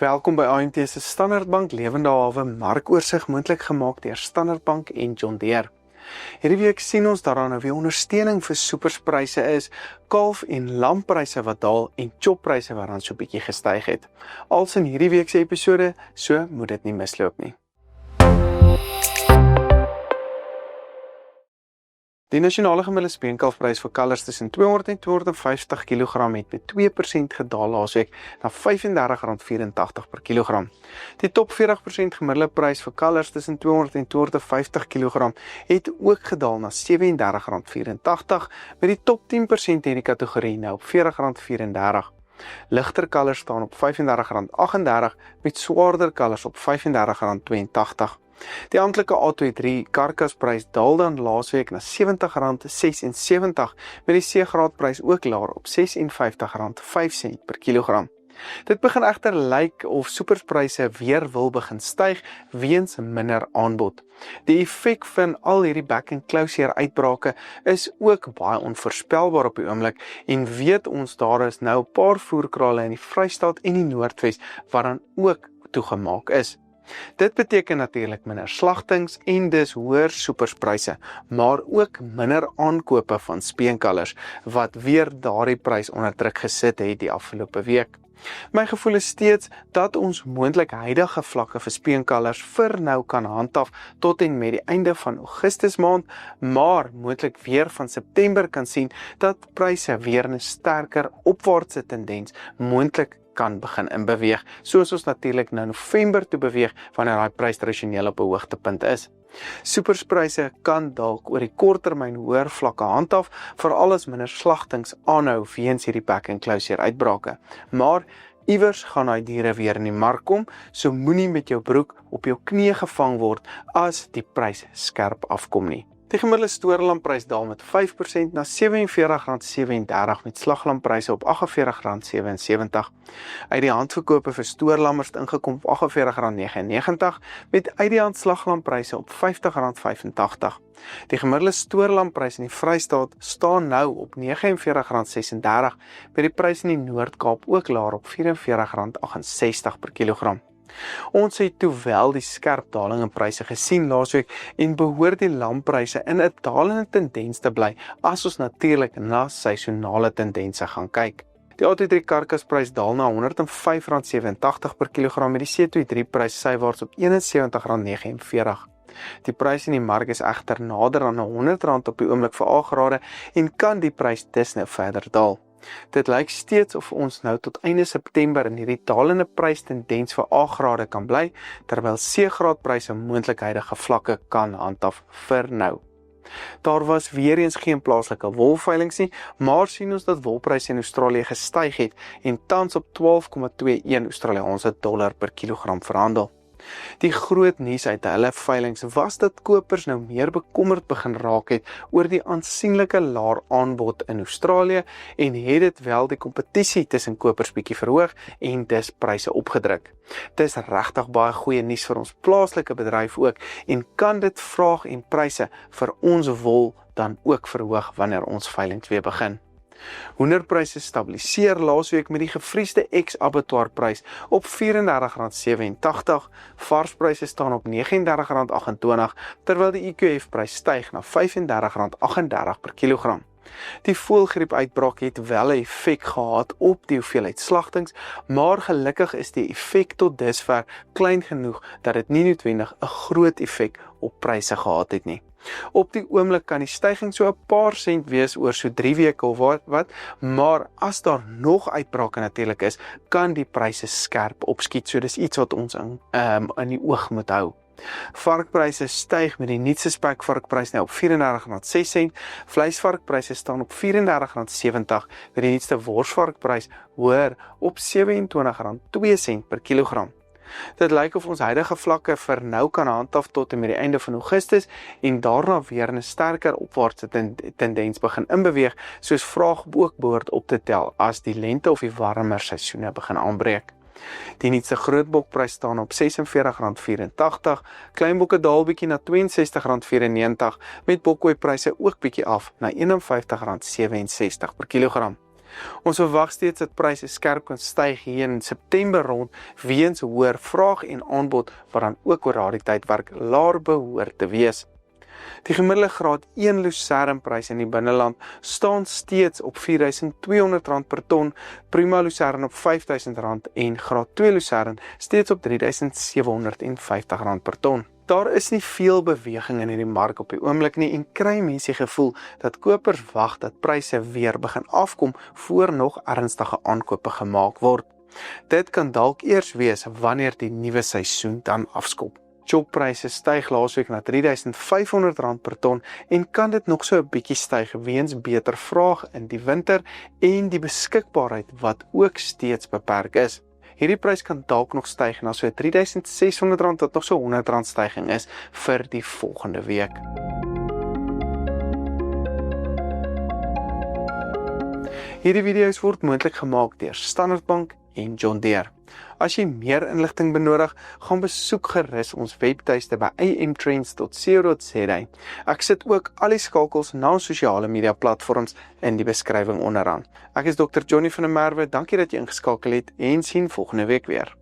Welkom by AMT se Standard Bank Lewende Hawe markoorsig moontlik gemaak deur Standard Bank en John Deere. Hierdie week sien ons dat daar nou weer ondersteuning vir superspryse is, kalf en lampryse wat daal en choppryse wat dan so 'n bietjie gestyg het. Als in hierdie week se episode, so moet dit nie misloop nie. Die nasionale gemiddelde speenkalfprys vir kalvers tussen 200 en 250 kg het met 2% gedaal laasweek na R35.84 per kilogram. Die top 40% gemiddelde prys vir kalvers tussen 200 en 250 kg het ook gedaal na R37.84, met die top 10% in die kategorie nou op R40.34. Ligter kalvers staan op R35.38 met swaarder kalvers op R35.82. Die amptelike A23 karkasprys daal dan laasweek na R70.76, met die C-graadprys ook laer op R56.05 per kilogram. Dit begin egter lyk of superpryse weer wil begin styg weens minder aanbod. Die effek van al hierdie back and closure uitbrake is ook baie onvoorspelbaar op die oomblik en weet ons daar is nou 'n paar voerkrale in die Vrystaat en die Noordwes wat dan ook toegemaak is. Dit beteken natuurlik minder slagtings en dus hoër superpryse, maar ook minder aankope van speenkalvers wat weer daardie prys onder druk gesit het die afgelope week. My gevoel is steeds dat ons moontlik huidige vlakke vir speenkalvers vir nou kan handhaaf tot en met die einde van Augustus maand, maar moontlik weer van September kan sien dat pryse weer 'n sterker opwaartse tendens moontlik kan begin inbeweeg, soos ons natuurlik nou November toe beweeg wanneer daai prys tradisioneel op 'n hoogtepunt is. Superpryse kan dalk oor die korttermyn hoër vlakke handhaaf, veral as minder slagtings aanhou weens hierdie back and closure uitbrake. Maar iewers gaan daai diere weer in die mark kom, so moenie met jou broek op jou knie gevang word as die prys skerp afkom nie. Die gemiddelde stoorlamprys daal met 5% na R47.37 met slaglampryse op R48.77. Uit die handverkope vir stoorlammers het ingekom op R48.99 met uit die hand slaglampryse op R50.85. Die gemiddelde stoorlamprys in die Vrystaat staan nou op R49.36 met die prys in die Noord-Kaap ook laer op R44.68 per kilogram. Ons het toe wel die skerp daling in pryse gesien laasweek en behoort die lampryse in 'n dalende tendens te bly as ons natuurlik na seisonale tendense gaan kyk. Die A23 karkasprys daal na R105.87 per kilogram met die C23 prys sywaarts op R71.49. Die prys in die mark is egter nader aan R100 op die oomblik vir A-grade en kan die prys dus nou verder daal. Dit lyk steeds of ons nou tot einde September in hierdie dalende prystendens vir A-grade kan bly, terwyl C-graadpryse moontlikheidige vlakke kan handhaaf vir nou. Daar was weer eens geen plaaslike wolveilings nie, maar sien ons dat wolpryse in Australië gestyg het en tans op 12,21 Australiese dollar per kilogram verhandel. Die groot nuus uit hulle veilings was dat kopers nou meer bekommerd begin raak het oor die aansienlike laer aanbod in Australië en het dit wel die kompetisie tussen kopers bietjie verhoog en dus pryse opgedruk. Dit is regtig baie goeie nuus vir ons plaaslike bedryf ook en kan dit vraag en pryse vir ons wol dan ook verhoog wanneer ons veilings weer begin. Hoenderpryse stabiliseer laasweek met die gevriesde ex-abattoirprys op R34.87, varspryse staan op R39.28, terwyl die IQF-prys styg na R35.38 per kilogram. Die voëlgriepuitbraak het wel 'n effek gehad op die hoeveelheid slagtings, maar gelukkig is die effek tot dusver klein genoeg dat dit nie noodwendig 'n groot effek op pryse gehad het nie. Op die oomblik kan die stygings so 'n paar sent wees oor so 3 weke of wat, maar as daar nog uitbrake natuurlik is, kan die pryse skerp opskiet, so dis iets wat ons in die oog moet hou. Varkpryse styg met die nuutste spekvarkprys nou op R34.06, vleisvarkpryse staan op R34.70, met die nuutste worsvarkprys hoër op R27.02 per kilogram. Dit lyk of ons huidige vlakke vir nou kan handhaaf tot en met die einde van Augustus en daarna weer 'n sterker opwaartse tendens begin inbeweeg, soos vraag ook behoort op te tel as die lente of die warmer seisoene begin aanbreek. Die nuutste grootbokprys staan op R46.84, kleinbokke daal bietjie na R62.94, met bokkooipryse ook bietjie af na R51.67 per kilogram. Ons verwag steeds dat pryse skerp kan styg hier in September rond weens hoër vraag en aanbod wat dan ook oor daardie tydperk laer behoort te wees. Die gemiddelde graad 1 lucernprys in die binneland staan steeds op R4.200 per ton, prima lucern op R5.000 en graad 2 lucern steeds op R3.750 per ton. Daar is nie veel beweging in hierdie mark op die oomblik nie en kry mense die gevoel dat kopers wag dat pryse weer begin afkom voor nog ernstige aankope gemaak word. Dit kan dalk eers wees wanneer die nuwe seisoen dan afskop. Choppryse styg laasweek na R3.500 per ton en kan dit nog so 'n bietjie styg weens beter vraag in die winter en die beskikbaarheid wat ook steeds beperk is. Hierdie prys kan dalk nog styg na so R3.600 tot nog so R100 styging is vir die volgende week. Hierdie video's word moontlik gemaak deur Standard Bank en John Deere. As jy meer inligting benodig, gaan besoek gerus ons webtuiste by amtrends.co.za. Ek sit ook al die skakels na ons sosiale media platforms in die beskrywing onderaan. Ek is Dr. Johnny van der Merwe, dankie dat jy ingeskakel het en sien volgende week weer.